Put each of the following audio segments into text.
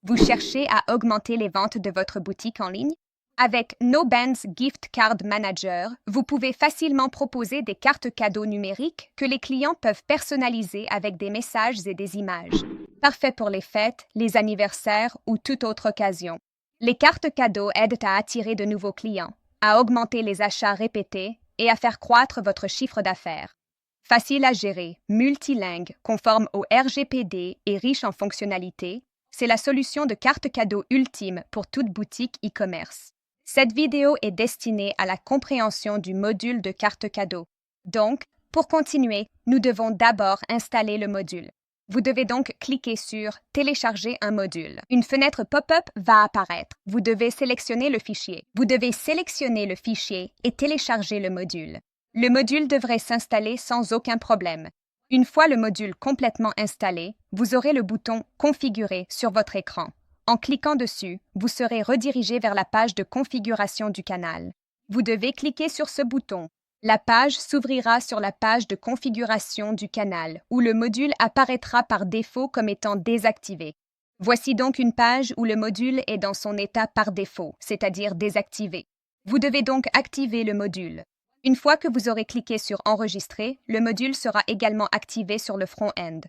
Vous cherchez à augmenter les ventes de votre boutique en ligne? Avec NoBands Gift Card Manager, vous pouvez facilement proposer des cartes cadeaux numériques que les clients peuvent personnaliser avec des messages et des images. Parfait pour les fêtes, les anniversaires ou toute autre occasion. Les cartes cadeaux aident à attirer de nouveaux clients, à augmenter les achats répétés et à faire croître votre chiffre d'affaires. Facile à gérer, multilingue, conforme au RGPD et riche en fonctionnalités, c'est la solution de carte cadeau ultime pour toute boutique e-commerce. Cette vidéo est destinée à la compréhension du module de carte cadeau. Donc, pour continuer, nous devons d'abord installer le module. Vous devez donc cliquer sur « Télécharger un module ». Une fenêtre pop-up va apparaître. Vous devez sélectionner le fichier. Vous devez sélectionner le fichier et télécharger le module. Le module devrait s'installer sans aucun problème. Une fois le module complètement installé, vous aurez le bouton « Configurer » sur votre écran. En cliquant dessus, vous serez redirigé vers la page de configuration du canal. Vous devez cliquer sur ce bouton. La page s'ouvrira sur la page de configuration du canal, où le module apparaîtra par défaut comme étant désactivé. Voici donc une page où le module est dans son état par défaut, c'est-à-dire désactivé. Vous devez donc activer le module. Une fois que vous aurez cliqué sur « Enregistrer », le module sera également activé sur le front-end.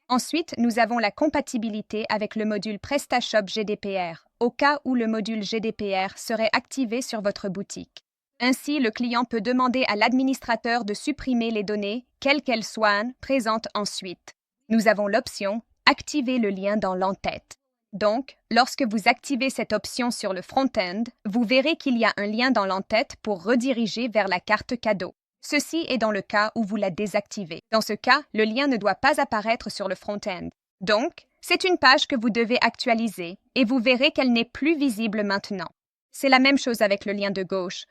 Ensuite, nous avons la compatibilité avec le module PrestaShop GDPR, au cas où le module GDPR serait activé sur votre boutique. Ainsi, le client peut demander à l'administrateur de supprimer les données, quelles qu'elles soient, présentes ensuite. Nous avons l'option « Activer le lien dans l'entête ». Donc, lorsque vous activez cette option sur le front-end, vous verrez qu'il y a un lien dans l'entête pour rediriger vers la carte cadeau. Ceci est dans le cas où vous la désactivez. Dans ce cas, le lien ne doit pas apparaître sur le front-end. Donc, c'est une page que vous devez actualiser et vous verrez qu'elle n'est plus visible maintenant. C'est la même chose avec le lien de gauche.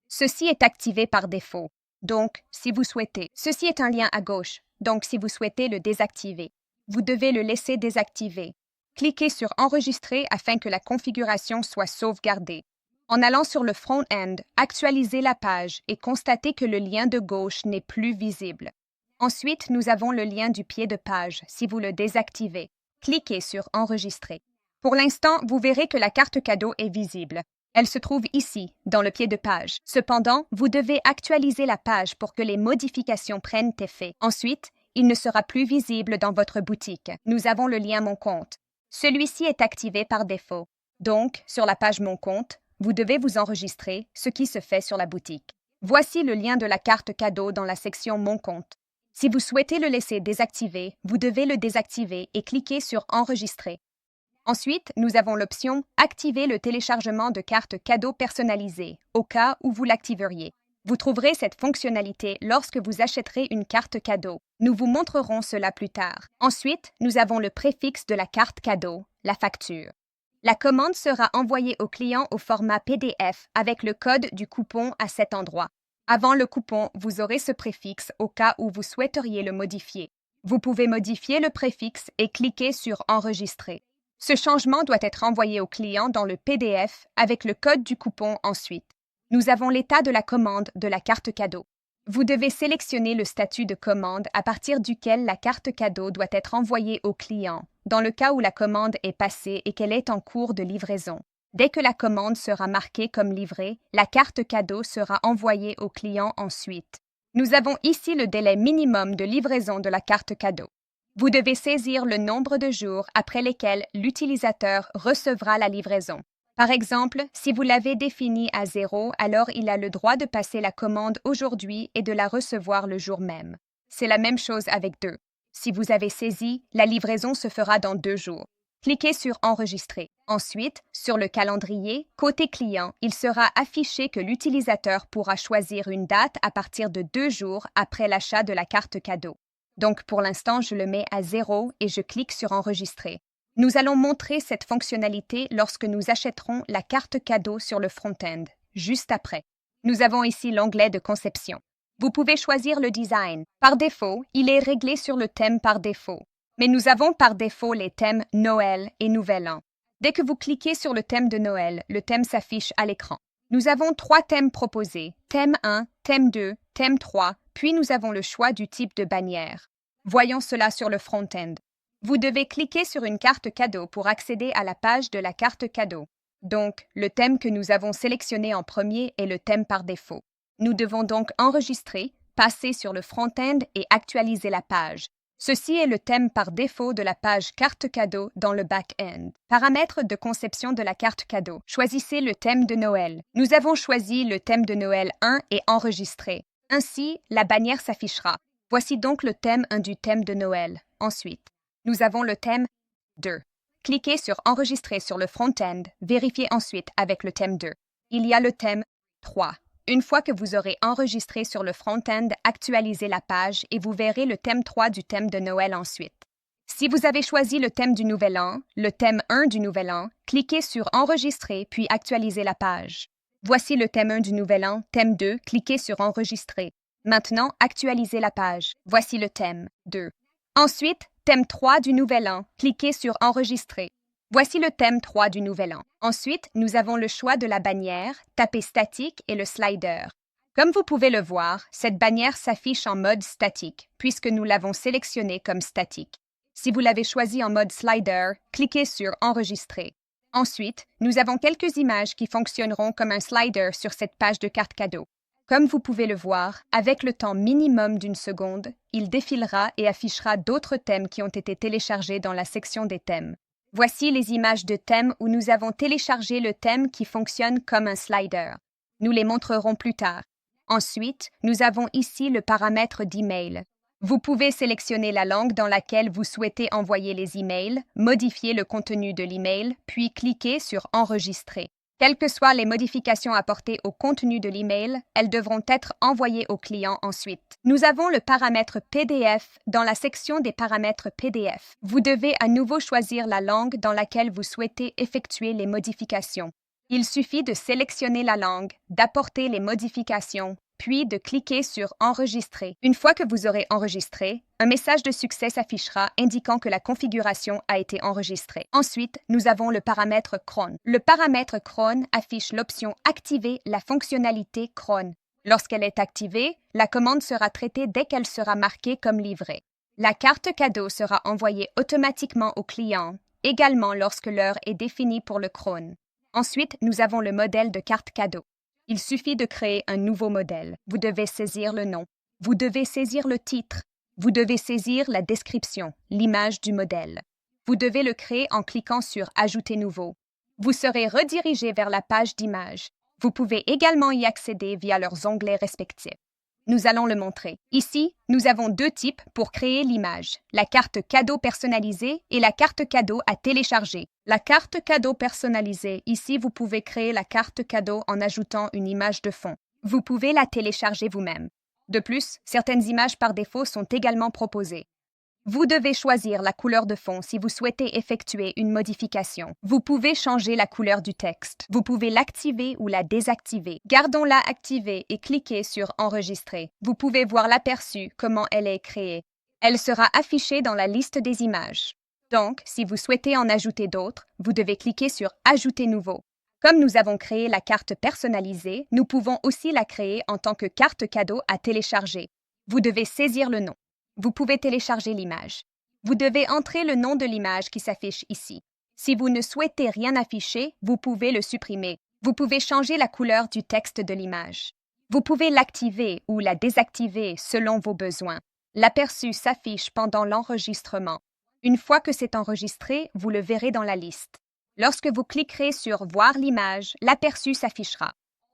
Ceci est activé par défaut. Donc, si vous souhaitez, ceci est un lien à gauche. Donc, si vous souhaitez le désactiver, vous devez le laisser désactiver. Cliquez sur Enregistrer afin que la configuration soit sauvegardée. En allant sur le front-end, actualisez la page et constatez que le lien de gauche n'est plus visible. Ensuite, nous avons le lien du pied de page si vous le désactivez. Cliquez sur Enregistrer. Pour l'instant, vous verrez que la carte cadeau est visible. Elle se trouve ici, dans le pied de page. Cependant, vous devez actualiser la page pour que les modifications prennent effet. Ensuite, il ne sera plus visible dans votre boutique. Nous avons le lien Mon compte. Celui-ci est activé par défaut. Donc, sur la page Mon compte, vous devez vous enregistrer, ce qui se fait sur la boutique. Voici le lien de la carte cadeau dans la section Mon compte. Si vous souhaitez le laisser désactivé, vous devez le désactiver et cliquer sur Enregistrer. Ensuite, nous avons l'option « Activer le téléchargement de cartes cadeaux personnalisées » au cas où vous l'activeriez. Vous trouverez cette fonctionnalité lorsque vous achèterez une carte cadeau. Nous vous montrerons cela plus tard. Ensuite, nous avons le préfixe de la carte cadeau, la facture. La commande sera envoyée au client au format PDF avec le code du coupon à cet endroit. Avant le coupon, vous aurez ce préfixe au cas où vous souhaiteriez le modifier. Vous pouvez modifier le préfixe et cliquer sur « Enregistrer ». Ce changement doit être envoyé au client dans le PDF avec le code du coupon ensuite. Nous avons l'état de la commande de la carte cadeau. Vous devez sélectionner le statut de commande à partir duquel la carte cadeau doit être envoyée au client, dans le cas où la commande est passée et qu'elle est en cours de livraison. Dès que la commande sera marquée comme livrée, la carte cadeau sera envoyée au client ensuite. Nous avons ici le délai minimum de livraison de la carte cadeau. Vous devez saisir le nombre de jours après lesquels l'utilisateur recevra la livraison. Par exemple, si vous l'avez défini à 0, alors il a le droit de passer la commande aujourd'hui et de la recevoir le jour même. C'est la même chose avec 2. Si vous avez saisi, la livraison se fera dans 2 jours. Cliquez sur Enregistrer. Ensuite, sur le calendrier, côté client, il sera affiché que l'utilisateur pourra choisir une date à partir de 2 jours après l'achat de la carte cadeau. Donc pour l'instant, je le mets à 0 et je clique sur Enregistrer. Nous allons montrer cette fonctionnalité lorsque nous achèterons la carte cadeau sur le front-end, juste après. Nous avons ici l'onglet de conception. Vous pouvez choisir le design. Par défaut, il est réglé sur le thème par défaut. Mais nous avons par défaut les thèmes Noël et Nouvel An. Dès que vous cliquez sur le thème de Noël, le thème s'affiche à l'écran. Nous avons 3 thèmes proposés, thème 1, thème 2, thème 3, puis nous avons le choix du type de bannière. Voyons cela sur le front-end. Vous devez cliquer sur une carte cadeau pour accéder à la page de la carte cadeau. Donc, le thème que nous avons sélectionné en premier est le thème par défaut. Nous devons donc enregistrer, passer sur le front-end et actualiser la page. Ceci est le thème par défaut de la page carte cadeau dans le back-end. Paramètres de conception de la carte cadeau. Choisissez le thème de Noël. Nous avons choisi le thème de Noël 1 et enregistré. Ainsi, la bannière s'affichera. Voici donc le thème 1 du thème de Noël. Ensuite, nous avons le thème 2. Cliquez sur Enregistrer sur le front-end. Vérifiez ensuite avec le thème 2. Il y a le thème 3. Une fois que vous aurez enregistré sur le front-end, actualisez la page et vous verrez le thème 3 du thème de Noël ensuite. Si vous avez choisi le thème du Nouvel An, le thème 1 du Nouvel An, cliquez sur Enregistrer puis actualisez la page. Voici le thème 1 du Nouvel An, thème 2, cliquez sur Enregistrer. Maintenant, actualisez la page. Voici le thème 2. Ensuite, thème 3 du Nouvel An, cliquez sur Enregistrer. Voici le thème 3 du Nouvel An. Ensuite, nous avons le choix de la bannière, tapez statique et le slider. Comme vous pouvez le voir, cette bannière s'affiche en mode statique, puisque nous l'avons sélectionnée comme statique. Si vous l'avez choisi en mode slider, cliquez sur Enregistrer. Ensuite, nous avons quelques images qui fonctionneront comme un slider sur cette page de carte cadeau. Comme vous pouvez le voir, avec le temps minimum d'une seconde, il défilera et affichera d'autres thèmes qui ont été téléchargés dans la section des thèmes. Voici les images de thèmes où nous avons téléchargé le thème qui fonctionne comme un slider. Nous les montrerons plus tard. Ensuite, nous avons ici le paramètre d'email. Vous pouvez sélectionner la langue dans laquelle vous souhaitez envoyer les emails, modifier le contenu de l'email, puis cliquer sur Enregistrer. Quelles que soient les modifications apportées au contenu de l'email, elles devront être envoyées au client ensuite. Nous avons le paramètre PDF dans la section des paramètres PDF. Vous devez à nouveau choisir la langue dans laquelle vous souhaitez effectuer les modifications. Il suffit de sélectionner la langue, d'apporter les modifications, puis de cliquer sur Enregistrer. Une fois que vous aurez enregistré, un message de succès s'affichera indiquant que la configuration a été enregistrée. Ensuite, nous avons le paramètre cron. Le paramètre cron affiche l'option Activer la fonctionnalité cron. Lorsqu'elle est activée, la commande sera traitée dès qu'elle sera marquée comme livrée. La carte cadeau sera envoyée automatiquement au client, également lorsque l'heure est définie pour le cron. Ensuite, nous avons le modèle de carte cadeau. Il suffit de créer un nouveau modèle. Vous devez saisir le nom. Vous devez saisir le titre. Vous devez saisir la description, l'image du modèle. Vous devez le créer en cliquant sur Ajouter nouveau. Vous serez redirigé vers la page d'image. Vous pouvez également y accéder via leurs onglets respectifs. Nous allons le montrer. Ici, nous avons deux types pour créer l'image, la carte cadeau personnalisée et la carte cadeau à télécharger. La carte cadeau personnalisée, ici vous pouvez créer la carte cadeau en ajoutant une image de fond. Vous pouvez la télécharger vous-même. De plus, certaines images par défaut sont également proposées. Vous devez choisir la couleur de fond si vous souhaitez effectuer une modification. Vous pouvez changer la couleur du texte. Vous pouvez l'activer ou la désactiver. Gardons-la activée et cliquez sur Enregistrer. Vous pouvez voir l'aperçu, comment elle est créée. Elle sera affichée dans la liste des images. Donc, si vous souhaitez en ajouter d'autres, vous devez cliquer sur Ajouter nouveau. Comme nous avons créé la carte personnalisée, nous pouvons aussi la créer en tant que carte cadeau à télécharger. Vous devez saisir le nom. Vous pouvez télécharger l'image. Vous devez entrer le nom de l'image qui s'affiche ici. Si vous ne souhaitez rien afficher, vous pouvez le supprimer. Vous pouvez changer la couleur du texte de l'image. Vous pouvez l'activer ou la désactiver selon vos besoins. L'aperçu s'affiche pendant l'enregistrement. Une fois que c'est enregistré, vous le verrez dans la liste. Lorsque vous cliquerez sur « Voir l'image », l'aperçu s'affichera.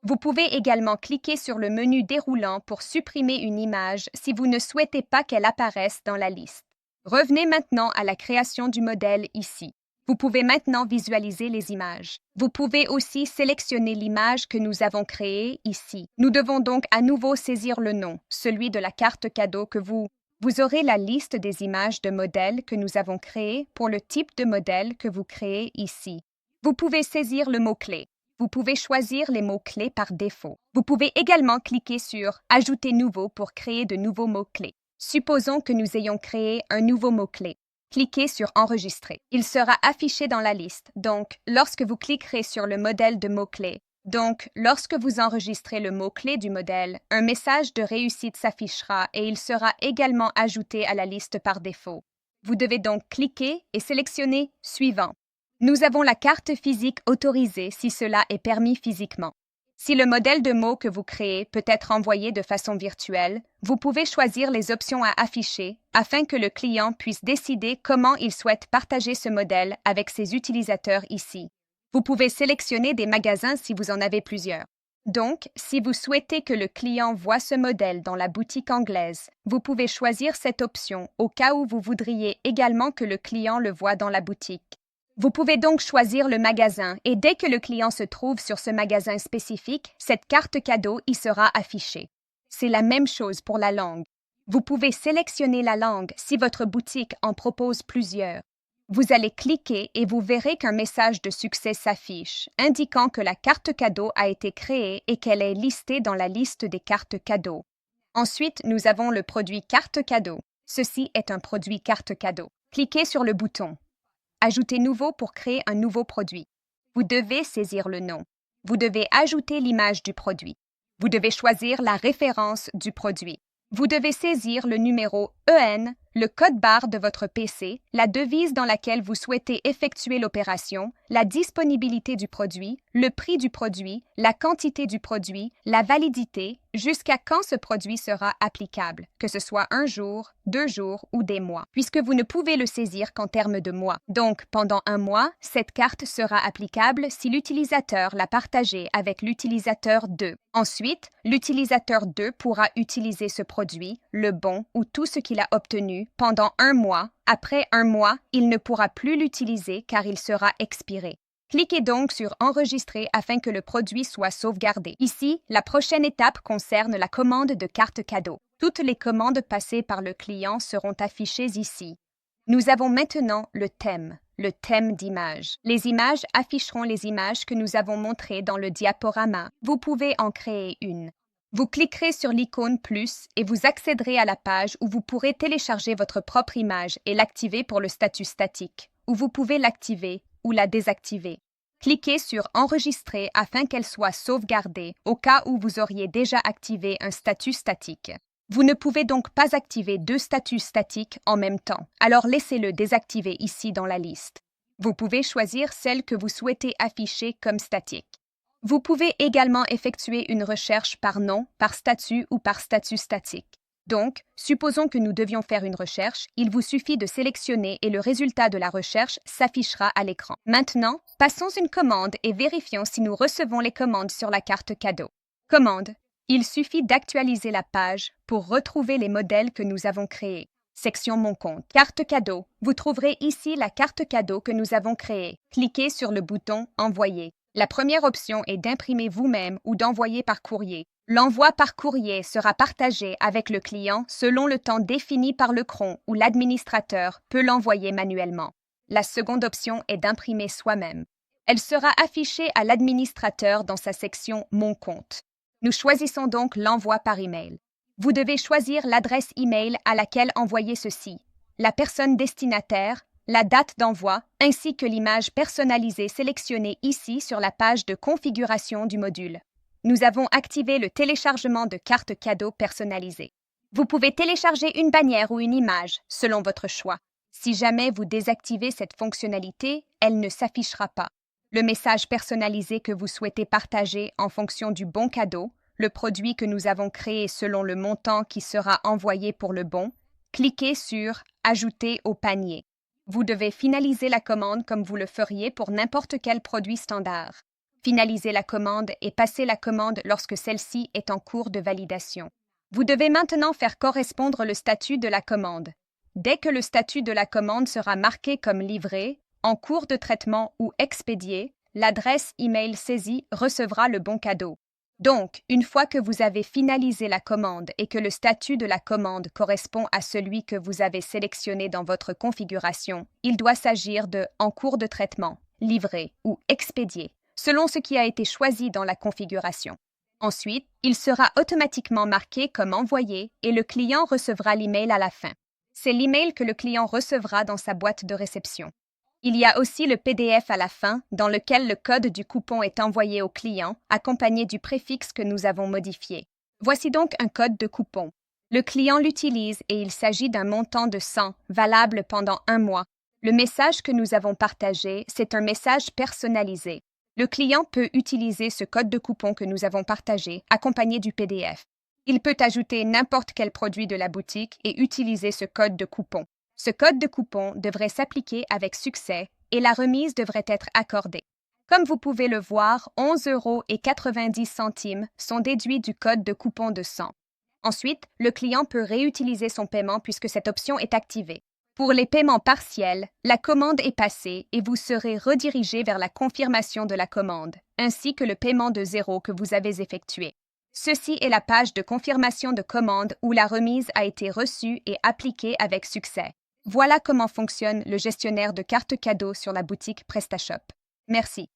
Vous pouvez également cliquer sur le menu déroulant pour supprimer une image si vous ne souhaitez pas qu'elle apparaisse dans la liste. Revenez maintenant à la création du modèle ici. Vous pouvez maintenant visualiser les images. Vous pouvez aussi sélectionner l'image que nous avons créée ici. Nous devons donc à nouveau saisir le nom, celui de la carte cadeau que vous aurez la liste des images de modèles que nous avons créées pour le type de modèle que vous créez ici. Vous pouvez saisir le mot-clé. Vous pouvez choisir les mots-clés par défaut. Vous pouvez également cliquer sur « Ajouter nouveau » pour créer de nouveaux mots-clés. Supposons que nous ayons créé un nouveau mot-clé. Cliquez sur « Enregistrer ». Il sera affiché dans la liste, donc lorsque vous cliquerez sur le modèle de mots-clés. Donc, lorsque vous enregistrez le mot-clé du modèle, un message de réussite s'affichera et il sera également ajouté à la liste par défaut. Vous devez donc cliquer et sélectionner « Suivant ». Nous avons la carte physique autorisée si cela est permis physiquement. Si le modèle de mots que vous créez peut être envoyé de façon virtuelle, vous pouvez choisir les options à afficher afin que le client puisse décider comment il souhaite partager ce modèle avec ses utilisateurs ici. Vous pouvez sélectionner des magasins si vous en avez plusieurs. Donc, si vous souhaitez que le client voit ce modèle dans la boutique anglaise, vous pouvez choisir cette option au cas où vous voudriez également que le client le voit dans la boutique. Vous pouvez donc choisir le magasin et dès que le client se trouve sur ce magasin spécifique, cette carte cadeau y sera affichée. C'est la même chose pour la langue. Vous pouvez sélectionner la langue si votre boutique en propose plusieurs. Vous allez cliquer et vous verrez qu'un message de succès s'affiche, indiquant que la carte cadeau a été créée et qu'elle est listée dans la liste des cartes cadeaux. Ensuite, nous avons le produit carte cadeau. Ceci est un produit carte cadeau. Cliquez sur le bouton Ajouter nouveau pour créer un nouveau produit. Vous devez saisir le nom. Vous devez ajouter l'image du produit. Vous devez choisir la référence du produit. Vous devez saisir le numéro EN, le code barre de votre PC, la devise dans laquelle vous souhaitez effectuer l'opération, la disponibilité du produit, le prix du produit, la quantité du produit, la validité, jusqu'à quand ce produit sera applicable, que ce soit 1 jour, 2 jours ou des mois, puisque vous ne pouvez le saisir qu'en termes de mois. Donc, pendant 1 mois, cette carte sera applicable si l'utilisateur l'a partagée avec l'utilisateur 2. Ensuite, l'utilisateur 2 pourra utiliser ce produit, le bon ou tout ce qu'il a obtenu pendant 1 mois. Après 1 mois, il ne pourra plus l'utiliser car il sera expiré. Cliquez donc sur « Enregistrer » afin que le produit soit sauvegardé. Ici, la prochaine étape concerne la commande de carte cadeau. Toutes les commandes passées par le client seront affichées ici. Nous avons maintenant le thème d'image. Les images afficheront les images que nous avons montrées dans le diaporama. Vous pouvez en créer une. Vous cliquerez sur l'icône « Plus » et vous accéderez à la page où vous pourrez télécharger votre propre image et l'activer pour le statut statique, ou vous pouvez l'activer ou la désactiver. Cliquez sur « Enregistrer » afin qu'elle soit sauvegardée au cas où vous auriez déjà activé un statut statique. Vous ne pouvez donc pas activer 2 statuts statiques en même temps, alors laissez-le désactiver ici dans la liste. Vous pouvez choisir celle que vous souhaitez afficher comme statique. Vous pouvez également effectuer une recherche par nom, par statut ou par statut statique. Donc, supposons que nous devions faire une recherche, il vous suffit de sélectionner et le résultat de la recherche s'affichera à l'écran. Maintenant, passons une commande et vérifions si nous recevons les commandes sur la carte cadeau. Commande. Il suffit d'actualiser la page pour retrouver les modèles que nous avons créés. Section Mon compte. Carte cadeau. Vous trouverez ici la carte cadeau que nous avons créée. Cliquez sur le bouton Envoyer. La première option est d'imprimer vous-même ou d'envoyer par courrier. L'envoi par courrier sera partagé avec le client selon le temps défini par le CRON ou l'administrateur peut l'envoyer manuellement. La seconde option est d'imprimer soi-même. Elle sera affichée à l'administrateur dans sa section Mon compte. Nous choisissons donc l'envoi par email. Vous devez choisir l'adresse email à laquelle envoyer ceci, la personne destinataire, la date d'envoi, ainsi que l'image personnalisée sélectionnée ici sur la page de configuration du module. Nous avons activé le téléchargement de cartes cadeaux personnalisées. Vous pouvez télécharger une bannière ou une image, selon votre choix. Si jamais vous désactivez cette fonctionnalité, elle ne s'affichera pas. Le message personnalisé que vous souhaitez partager en fonction du bon cadeau, le produit que nous avons créé selon le montant qui sera envoyé pour le bon, cliquez sur « Ajouter au panier ». Vous devez finaliser la commande comme vous le feriez pour n'importe quel produit standard. Finalisez la commande et passez la commande lorsque celle-ci est en cours de validation. Vous devez maintenant faire correspondre le statut de la commande. Dès que le statut de la commande sera marqué comme livré, en cours de traitement ou expédié, l'adresse email saisie recevra le bon cadeau. Donc, une fois que vous avez finalisé la commande et que le statut de la commande correspond à celui que vous avez sélectionné dans votre configuration, il doit s'agir de « en cours de traitement », « livré » ou « expédié », selon ce qui a été choisi dans la configuration. Ensuite, il sera automatiquement marqué comme envoyé et le client recevra l'email à la fin. C'est l'email que le client recevra dans sa boîte de réception. Il y a aussi le PDF à la fin, dans lequel le code du coupon est envoyé au client, accompagné du préfixe que nous avons modifié. Voici donc un code de coupon. Le client l'utilise et il s'agit d'un montant de 100, valable pendant 1 mois. Le message que nous avons partagé, c'est un message personnalisé. Le client peut utiliser ce code de coupon que nous avons partagé, accompagné du PDF. Il peut ajouter n'importe quel produit de la boutique et utiliser ce code de coupon. Ce code de coupon devrait s'appliquer avec succès et la remise devrait être accordée. Comme vous pouvez le voir, 11,90 € sont déduits du code de coupon de 100. Ensuite, le client peut réutiliser son paiement puisque cette option est activée. Pour les paiements partiels, la commande est passée et vous serez redirigé vers la confirmation de la commande, ainsi que le paiement de 0 que vous avez effectué. Ceci est la page de confirmation de commande où la remise a été reçue et appliquée avec succès. Voilà comment fonctionne le gestionnaire de cartes cadeaux sur la boutique PrestaShop. Merci.